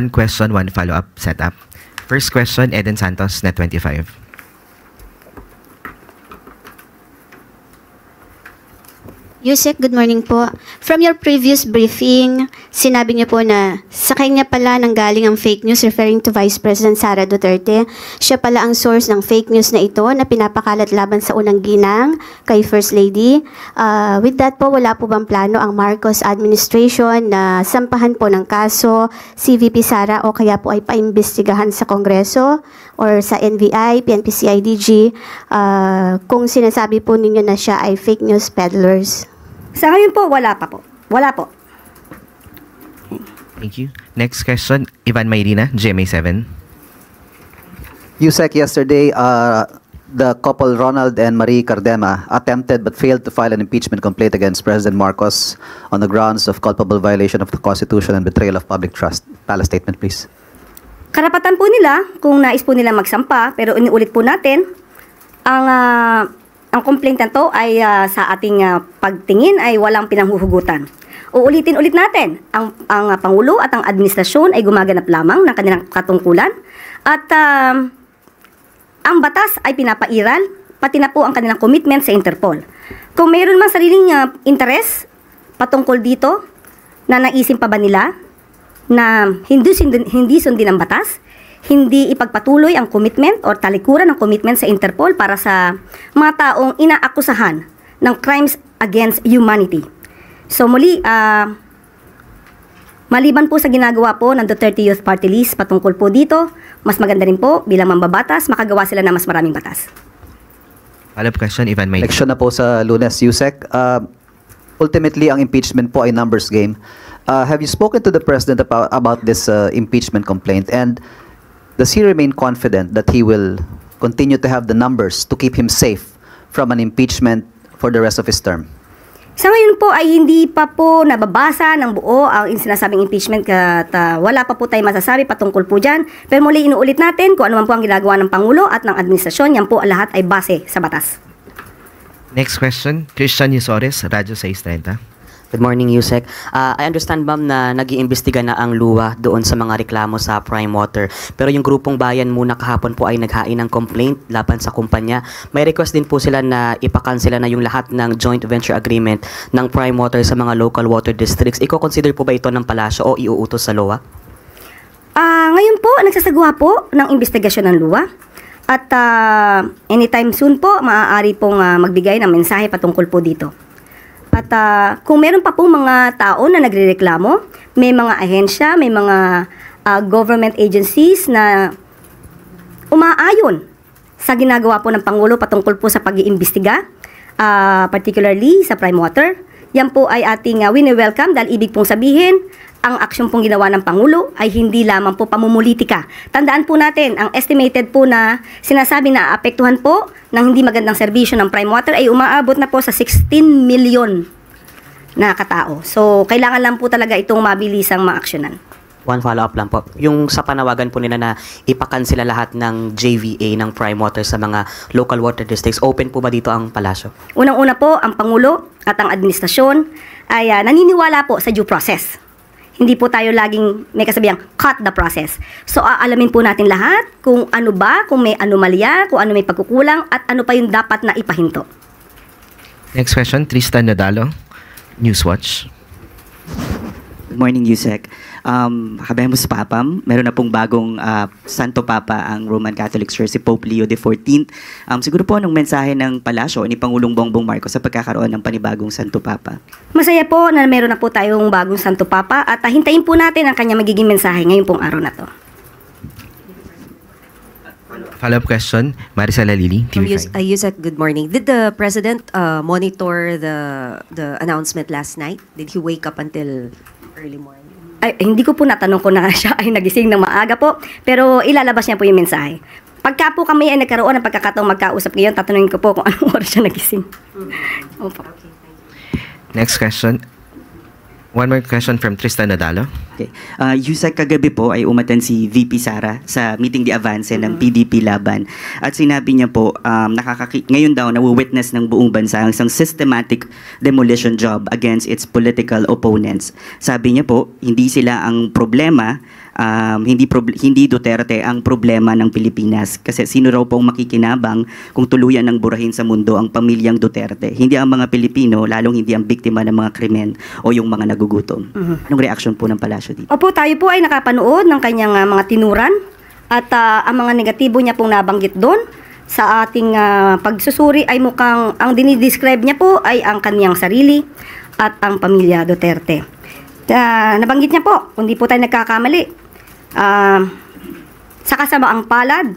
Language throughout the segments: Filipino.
question, one follow-up setup. First question, Eden Santos, Net 25. Yusek, good morning po. From your previous briefing, sinabi niyo po na sa kanya pala nanggaling ang fake news referring to Vice President Sara Duterte. Siya pala ang source ng fake news na ito na pinapakalat laban sa unang ginang kay First Lady. With that po, wala po bang plano ang Marcos administration na sampahan po ng kaso si VP Sara o kaya po ay paimbestigahan sa Kongreso or sa NBI, PNP, CIDG kung sinasabi po ninyo na siya ay fake news peddlers? Sa ngayon po, wala pa po. Wala po. Thank you. Next question, Ivan Mayrina, GMA7. Yusek, yesterday, the couple Ronald and Marie Cardema attempted but failed to file an impeachment complaint against President Marcos on the grounds of culpable violation of the Constitution and betrayal of public trust. Pala statement, please. Karapatan po nila kung nais po nila magsampa, pero iniulit po natin, ang complaint na to ay sa ating pagtingin ay walang pinanghuhugutan. Uulitin ulit natin, ang Pangulo at ang administrasyon ay gumaganap lamang ng kanilang katungkulan at ang batas ay pinapairal, pati na po ang kanilang commitment sa Interpol. Kung mayroon mang sariling interes patungkol dito, na naisin pa ba nila na hindi sundin ang batas, hindi ipagpatuloy ang commitment o talikuran ng commitment sa Interpol para sa mga taong inaakusahan ng crimes against humanity. So muli, maliban po sa ginagawa po ng Duterte Youth Party List patungkol po dito, mas maganda rin po bilang mambabatas, makagawa sila ng mas maraming batas. Follow-up question, Ivan Mayrina. Election na po sa Lunes, Yusek. Ultimately, ang impeachment po ay numbers game. Have you spoken to the President about this impeachment complaint? And does he remain confident that he will continue to have the numbers to keep him safe from an impeachment for the rest of his term? Sa ngayon po ay hindi pa po nababasa ng buo ang sinasabing impeachment at wala pa po tayo masasabi patungkol po dyan. Pero muli inuulit natin kung ano man po ang ginagawa ng Pangulo at ng administrasyon, yan po lahat ay base sa batas. Next question, Christian Yusores, Radyo 630. Good morning, Yusek. I understand, ma'am, na nag-iimbestiga na ang luwa doon sa mga reklamo sa Prime Water. Pero yung grupong bayan muna kahapon po ay naghain ng complaint laban sa kumpanya. May request din po sila na ipakansela na yung lahat ng joint venture agreement ng Prime Water sa mga local water districts. Iko-consider po ba ito ng palasyo o iuutos sa luwa? Ngayon po, nagsasagawa po ng investigasyon ng luwa. At anytime soon po, maaari pong magbigay ng mensahe patungkol po dito. At kung meron pa po mga tao na nagrereklamo, may mga ahensya, may mga government agencies na umaayon sa ginagawa po ng Pangulo patungkol po sa pag-iimbestiga, particularly sa Prime Water. Yan po ay ating wini-welcome dahil ibig pong sabihin, ang aksyon pong ginawa ng Pangulo ay hindi lamang po pamumulitika. Tandaan po natin, ang estimated po na sinasabi na apektuhan po ng hindi magandang serbisyo ng Prime Water ay umaabot na po sa 16 million na katao. So, kailangan lang po talaga itong mabilisang maaksyonan. One follow-up lang po. Yung sa panawagan po nila na ipakansela lahat ng JVA ng Prime Water sa mga local water districts, open po ba dito ang palasyo? Unang-una po, ang Pangulo at ang administrasyon ay naniniwala po sa due process. Hindi po tayo laging may kasabihang cut the process. So, aalamin po natin lahat kung ano ba, kung may anomalya, kung ano may pagkukulang, at ano pa yung dapat na ipahinto. Next question, Tristan Nadalo, Newswatch. Good morning, Yusek. Habemos Papam, meron na pong bagong Santo Papa ang Roman Catholic Church, si Pope Leo XIV. Siguro po anong mensahe ng palasyo ni Pangulong Bongbong Marcos sa pagkakaroon ng panibagong Santo Papa? Masaya po na meron na po tayong bagong Santo Papa at hintayin po natin ang kanya magiging mensahe ngayong pong araw na to. Follow-up question, Maricela Lili, TV5. Yusek, good morning. Did the President monitor the announcement last night? Did he wake up until early morning? Ay, hindi ko po natanong kung na siya ay nagising ng maaga po, pero ilalabas niya po yung mensahe. Pagka po kami ay nagkaroon ng pagkakataong magkausap ngayon, tatanungin ko po kung anong oras siya nagising. Opo. Next question. One more question from Tristan Nadalo. Okay. Yusek, kagabi po ay umattend si VP Sara sa meeting de avance ng PDP Laban. At sinabi niya po, ngayon daw nawi-witness ng buong bansa ang isang systematic demolition job against its political opponents. Sabi niya po, hindi sila ang problema, hindi Duterte ang problema ng Pilipinas. Kasi sino raw pong makikinabang kung tuluyan ng burahin sa mundo ang pamilyang Duterte? Hindi ang mga Pilipino, lalong hindi ang biktima ng mga krimen o yung mga nagugutom. Anong reaction po ng palasyo dito? Opo, tayo po ay nakapanood ng kanyang mga tinuran at ang mga negatibo niya pong nabanggit doon sa ating pagsusuri ay mukhang ang dinidescribe niya po ay ang kanyang sarili at ang pamilya Duterte. Nabanggit niya po, kung di po tayo nagkakamali, sa kasamaang palad,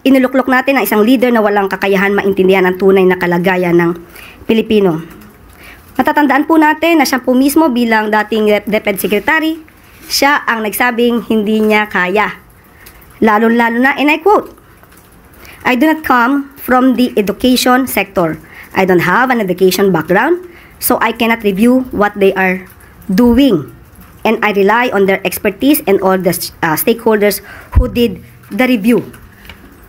inuluklok natin ang isang leader na walang kakayahan maintindihan ang tunay na kalagayan ng Pilipino. Matatandaan po natin na siya po mismo bilang dating DepEd Secretary, siya ang nagsabing hindi niya kaya. Lalo-lalo na, and I quote, "I do not come from the education sector. I don't have an education background, so I cannot review what they are doing. And I rely on their expertise and all the stakeholders who did the review."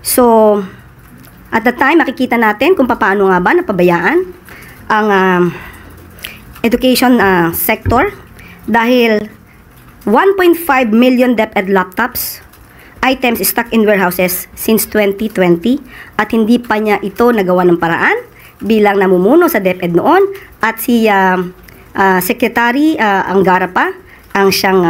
So, at the time, makikita natin kung paano nga ba napabayaan ang education sector dahil 1.5 million DepEd laptops items stuck in warehouses since 2020 at hindi pa niya ito nagawa ng paraan bilang namumuno sa DepEd noon at si Secretary Angara pa ang siyang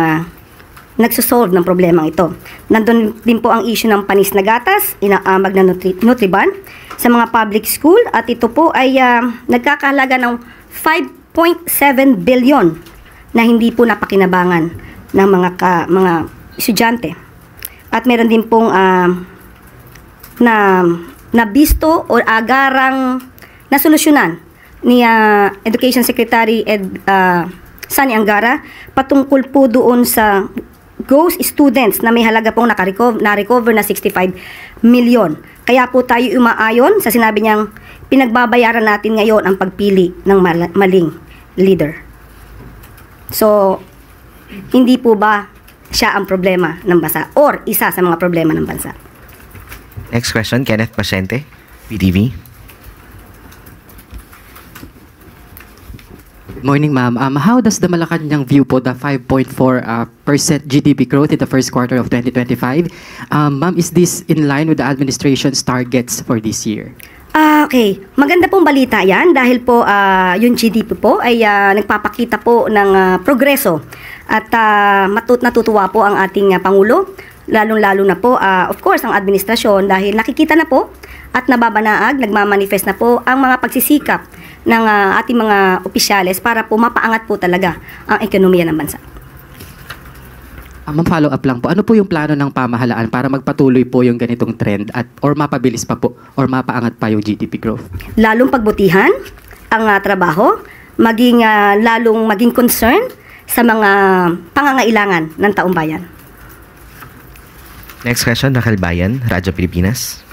nagsosolve ng problemang ito. Nandun din po ang issue ng panis na gatas, inaamag na Nutriban sa mga public school at ito po ay nagkakahalaga ng 5.7 billion na hindi po napakinabangan ng mga estudyante. At meron din pong nabisto o agarang nasolusyonan ni Education Secretary Sani Angara patungkol po doon sa ghost students na may halaga pong na-recover na 65 million. Kaya po tayo umaayon sa sinabi niyang pinagbabayaran natin ngayon ang pagpili ng maling leader. So, hindi po ba siya ang problema ng bansa or isa sa mga problema ng bansa? Next question, Kenneth Pasyente, PTV. Morning, ma'am. How does the Malacanang view po the 5.4% GDP growth in the first quarter of 2025? Ma'am, is this in line with the administration's targets for this year? Okay. Maganda pong balita yan dahil po yung GDP po ay nagpapakita po ng progreso at natutuwa po ang ating Pangulo, lalong-lalo na po, of course, ang administrasyon dahil nakikita na po at nababanaag, nagmamanifest na po ang mga pagsisikap ng ating mga opisyales para po mapaangat po talaga ang ekonomiya ng bansa. Ma'am, follow up lang po. Ano po yung plano ng pamahalaan para magpatuloy po yung ganitong trend at or mapabilis pa po or mapaangat pa yung GDP growth? Lalong pagbutihan ang trabaho, lalong maging concern sa mga pangangailangan ng taong bayan. Next question, Raquel Bayan, Radyo Pilipinas.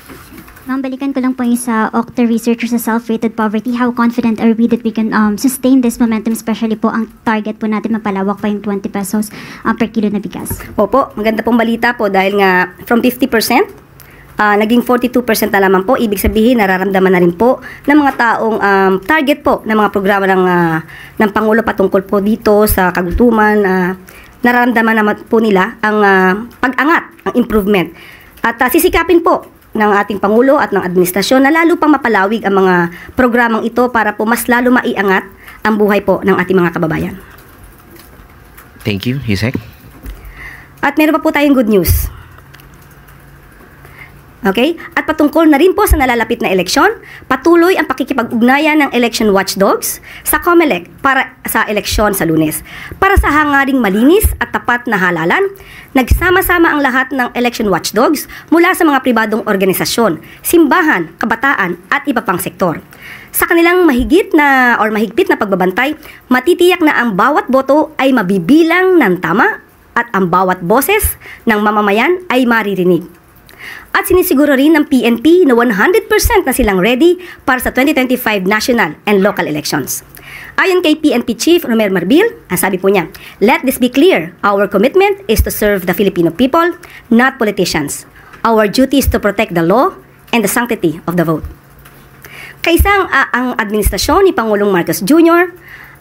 Ma'am, balikan ko lang po yung sa Octa research sa self-rated poverty. How confident are we that we can sustain this momentum, especially po ang target po natin mapalawak pa yung 20 pesos per kilo na bigas? Opo, maganda pong balita po dahil nga from 50%, naging 42% na lamang po. Ibig sabihin, nararamdaman na rin po ng mga taong target po ng mga programa ng Pangulo patungkol po dito sa kagutuman. Nararamdaman naman po nila ang pag-angat, ang improvement. At sisikapin po ng ating Pangulo at ng administrasyon na lalo pang mapalawig ang mga programang ito para po mas lalo maiangat ang buhay po ng ating mga kababayan. Thank you, Yusek. At meron pa po tayong good news. Okay? At patungkol na rin po sa nalalapit na eleksyon, patuloy ang pakikipag-ugnayan ng election watchdogs sa COMELEC para sa eleksyon sa Lunes. Para sa hangaring malinis at tapat na halalan, nagsama-sama ang lahat ng election watchdogs mula sa mga pribadong organisasyon, simbahan, kabataan at iba pang sektor. Sa kanilang mahigpit na pagbabantay, matitiyak na ang bawat boto ay mabibilang ng tama at ang bawat boses ng mamamayan ay maririnig. At sinisiguro rin ng PNP na 100% na silang ready para sa 2025 national and local elections. Ayon kay PNP Chief Romel Marbil, ang sabi po niya, "Let this be clear, our commitment is to serve the Filipino people, not politicians. Our duty is to protect the law and the sanctity of the vote." Kaisang ang administrasyon ni Pangulong Marcos Jr.,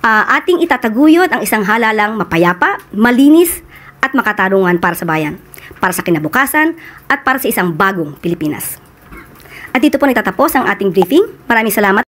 ating itataguyod ang isang halalang mapayapa, malinis at makatarungan para sa bayan, para sa kinabukasan at para sa isang bagong Pilipinas. At dito po nagtatapos ang ating briefing. Maraming salamat.